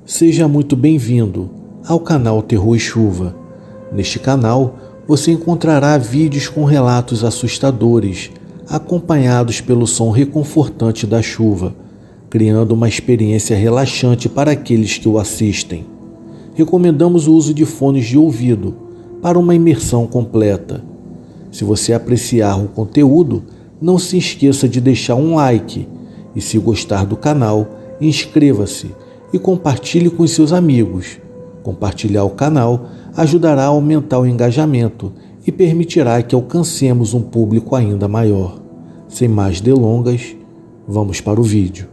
Seja muito bem-vindo ao canal Terror e Chuva. Neste canal, você encontrará vídeos com relatos assustadores, acompanhados pelo som reconfortante da chuva, criando uma experiência relaxante para aqueles que o assistem. Recomendamos o uso de fones de ouvido para uma imersão completa. Se você apreciar o conteúdo, não se esqueça de deixar um like e, se gostar do canal, inscreva-se e compartilhe com seus amigos. Compartilhar o canal ajudará a aumentar o engajamento e permitirá que alcancemos um público ainda maior. Sem mais delongas, vamos para o vídeo.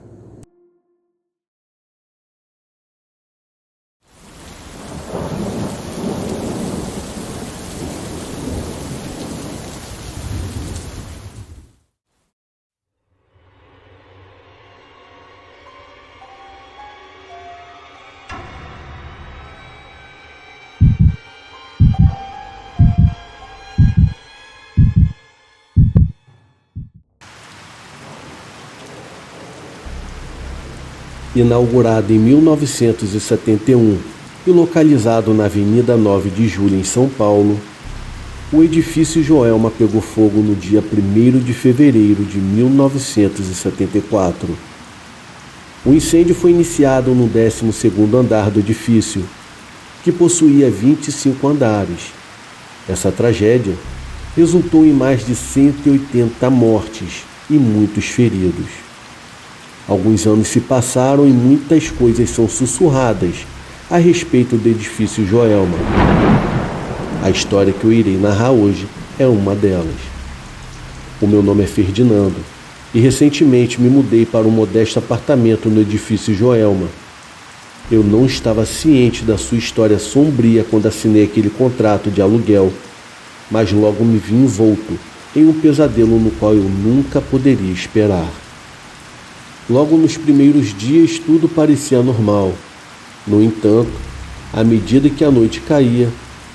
Inaugurado em 1971 e localizado na Avenida 9 de Julho, em São Paulo, o edifício Joelma pegou fogo no dia 1º de fevereiro de 1974. O incêndio foi iniciado no 12º andar do edifício, que possuía 25 andares. Essa tragédia resultou em mais de 180 mortes e muitos feridos. Alguns anos se passaram e muitas coisas são sussurradas a respeito do edifício Joelma. A história que eu irei narrar hoje é uma delas. O meu nome é Ferdinando e recentemente me mudei para um modesto apartamento no edifício Joelma. Eu não estava ciente da sua história sombria quando assinei aquele contrato de aluguel, mas logo me vi envolto em um pesadelo no qual eu nunca poderia esperar. Logo nos primeiros dias tudo parecia normal. No entanto, à medida que a noite caía,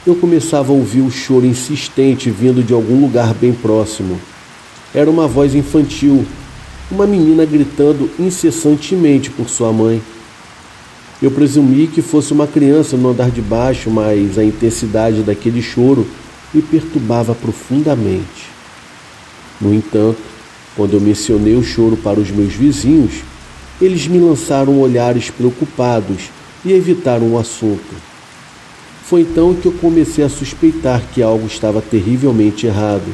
eu começava a ouvir o choro insistente vindo de algum lugar bem próximo. Era uma voz infantil, uma menina gritando incessantemente por sua mãe. Eu presumi que fosse uma criança no andar de baixo, mas a intensidade daquele choro me perturbava profundamente. No entanto, quando eu mencionei o choro para os meus vizinhos, eles me lançaram olhares preocupados e evitaram o assunto. Foi então que eu comecei a suspeitar que algo estava terrivelmente errado.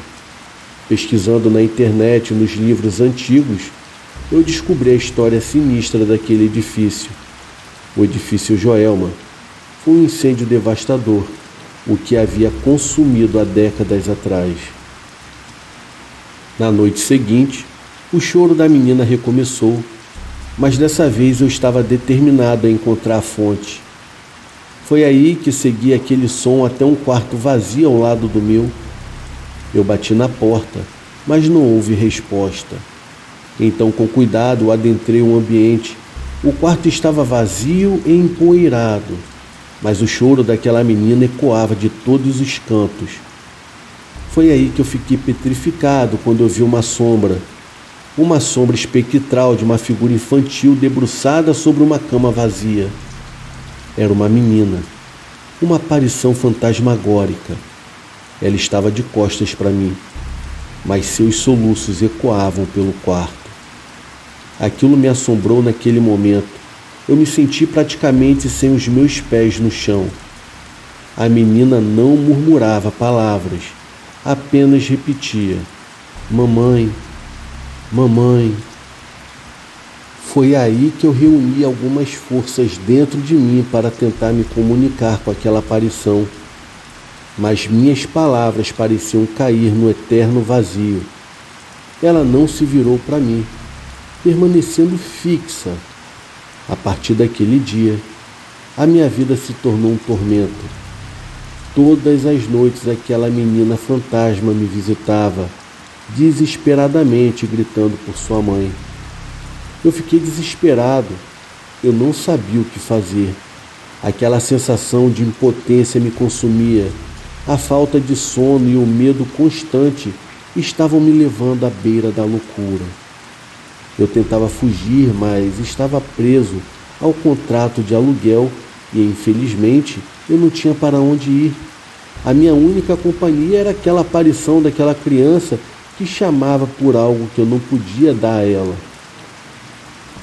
Pesquisando na internet e nos livros antigos, eu descobri a história sinistra daquele edifício. O edifício Joelma foi um incêndio devastador, o que havia consumido há décadas atrás. Na noite seguinte, o choro da menina recomeçou, mas dessa vez eu estava determinado a encontrar a fonte. Foi aí que segui aquele som até um quarto vazio ao lado do meu. Eu bati na porta, mas não houve resposta. Então, com cuidado, adentrei o ambiente. O quarto estava vazio e empoeirado, mas o choro daquela menina ecoava de todos os cantos. Foi aí que eu fiquei petrificado quando eu vi uma sombra espectral de uma figura infantil debruçada sobre uma cama vazia. Era uma menina, uma aparição fantasmagórica. Ela estava de costas para mim, mas seus soluços ecoavam pelo quarto. Aquilo me assombrou naquele momento. Eu me senti praticamente sem os meus pés no chão. A menina não murmurava palavras, apenas repetia: "Mamãe, mamãe". Foi aí que eu reuni algumas forças dentro de mim para tentar me comunicar com aquela aparição, mas minhas palavras pareciam cair no eterno vazio. Ela não se virou para mim, permanecendo fixa. A partir daquele dia, a minha vida se tornou um tormento. Todas as noites aquela menina fantasma me visitava, desesperadamente gritando por sua mãe. Eu fiquei desesperado. Eu não sabia o que fazer. Aquela sensação de impotência me consumia. A falta de sono e o medo constante estavam me levando à beira da loucura. Eu tentava fugir, mas estava preso ao contrato de aluguel e, infelizmente, eu não tinha para onde ir. A minha única companhia era aquela aparição daquela criança que chamava por algo que eu não podia dar a ela.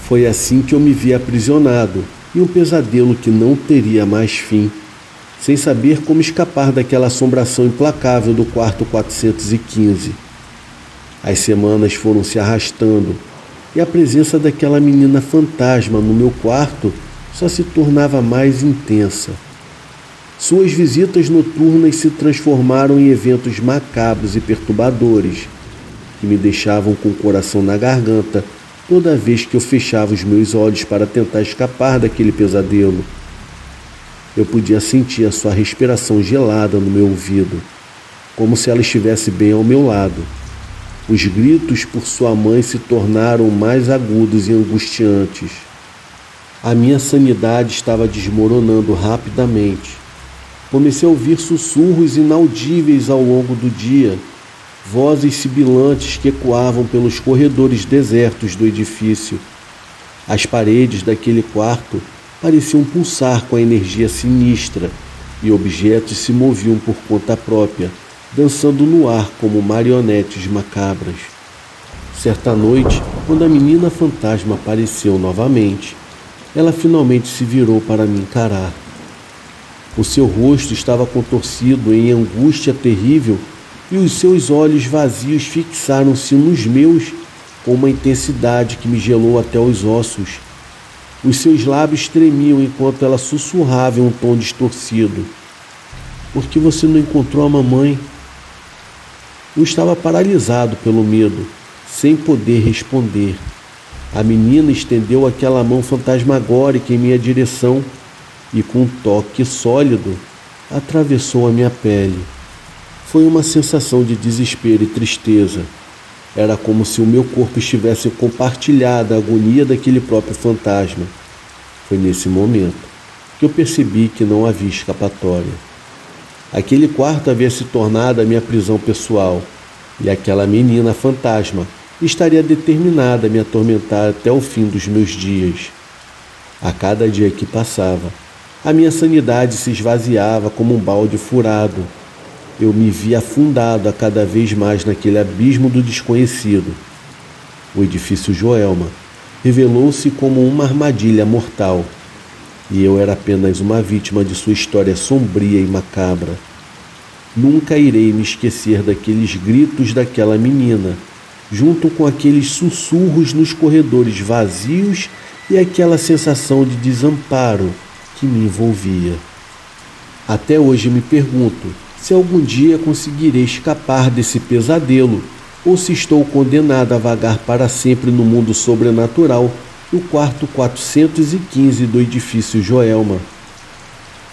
Foi assim que eu me vi aprisionado em um pesadelo que não teria mais fim, sem saber como escapar daquela assombração implacável do quarto 415. As semanas foram se arrastando e a presença daquela menina fantasma no meu quarto só se tornava mais intensa. Suas visitas noturnas se transformaram em eventos macabros e perturbadores, que me deixavam com o coração na garganta toda vez que eu fechava os meus olhos para tentar escapar daquele pesadelo. Eu podia sentir a sua respiração gelada no meu ouvido, como se ela estivesse bem ao meu lado. Os gritos por sua mãe se tornaram mais agudos e angustiantes. A minha sanidade estava desmoronando rapidamente. Comecei a ouvir sussurros inaudíveis ao longo do dia, vozes sibilantes que ecoavam pelos corredores desertos do edifício. As paredes daquele quarto pareciam pulsar com a energia sinistra e objetos se moviam por conta própria, dançando no ar como marionetes macabras. Certa noite, quando a menina fantasma apareceu novamente, ela finalmente se virou para me encarar. O seu rosto estava contorcido em angústia terrível e os seus olhos vazios fixaram-se nos meus com uma intensidade que me gelou até os ossos. Os seus lábios tremiam enquanto ela sussurrava em um tom distorcido. "Por que você não encontrou a mamãe?" Eu estava paralisado pelo medo, sem poder responder. A menina estendeu aquela mão fantasmagórica em minha direção e, com um toque sólido, atravessou a minha pele. Foi uma sensação de desespero e tristeza. Era como se o meu corpo estivesse compartilhado a agonia daquele próprio fantasma. Foi nesse momento que eu percebi que não havia escapatória. Aquele quarto havia se tornado a minha prisão pessoal, e aquela menina fantasma estaria determinada a me atormentar até o fim dos meus dias. A cada dia que passava, a minha sanidade se esvaziava como um balde furado. Eu me via afundado a cada vez mais naquele abismo do desconhecido. O edifício Joelma revelou-se como uma armadilha mortal, e eu era apenas uma vítima de sua história sombria e macabra. Nunca irei me esquecer daqueles gritos daquela menina, junto com aqueles sussurros nos corredores vazios e aquela sensação de desamparo que me envolvia. Até hoje me pergunto se algum dia conseguirei escapar desse pesadelo ou se estou condenado a vagar para sempre no mundo sobrenatural no quarto 415 do edifício Joelma.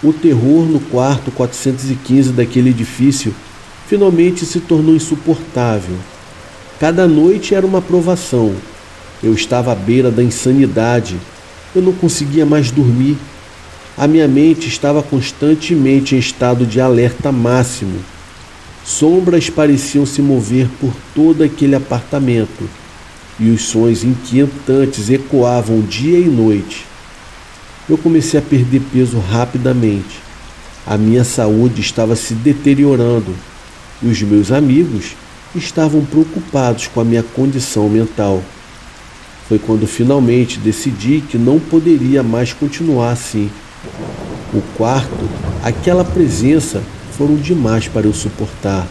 O terror no quarto 415 daquele edifício finalmente se tornou insuportável. Cada noite era uma provação. Eu estava à beira da insanidade. Eu não conseguia mais dormir. A minha mente estava constantemente em estado de alerta máximo. Sombras pareciam se mover por todo aquele apartamento, e os sons inquietantes ecoavam dia e noite. Eu comecei a perder peso rapidamente. A minha saúde estava se deteriorando, e os meus amigos estavam preocupados com a minha condição mental. Foi quando finalmente decidi que não poderia mais continuar assim. O quarto, aquela presença, foram demais para eu suportar.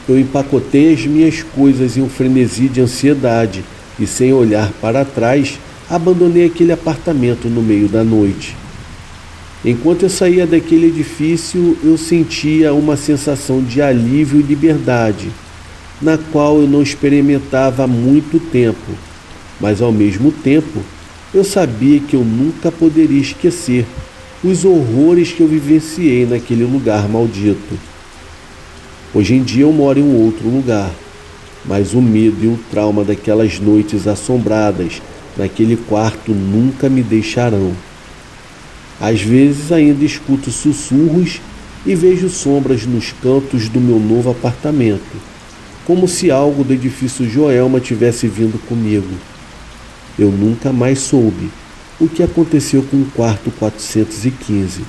Eu empacotei as minhas coisas em um frenesi de ansiedade e, sem olhar para trás, abandonei aquele apartamento no meio da noite. Enquanto eu saía daquele edifício, eu sentia uma sensação de alívio e liberdade, na qual eu não experimentava há muito tempo, mas ao mesmo tempo eu sabia que eu nunca poderia esquecer os horrores que eu vivenciei naquele lugar maldito. Hoje em dia eu moro em um outro lugar, mas o medo e o trauma daquelas noites assombradas naquele quarto nunca me deixarão. Às vezes ainda escuto sussurros e vejo sombras nos cantos do meu novo apartamento, como se algo do edifício Joelma tivesse vindo comigo. Eu nunca mais soube o que aconteceu com o quarto 415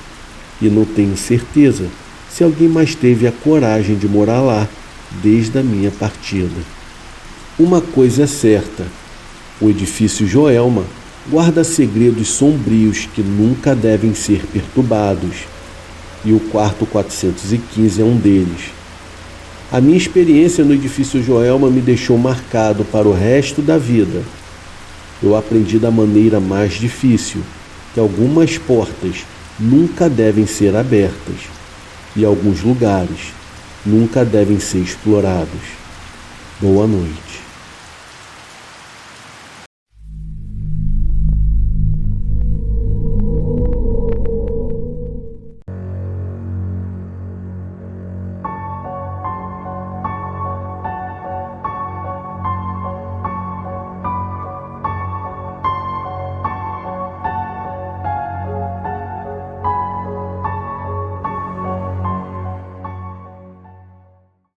e não tenho certeza se alguém mais teve a coragem de morar lá desde a minha partida. Uma coisa é certa, o edifício Joelma guarda segredos sombrios que nunca devem ser perturbados, e o quarto 415 é um deles. A minha experiência no edifício Joelma me deixou marcado para o resto da vida. Eu aprendi da maneira mais difícil que algumas portas nunca devem ser abertas e alguns lugares nunca devem ser explorados. Boa noite.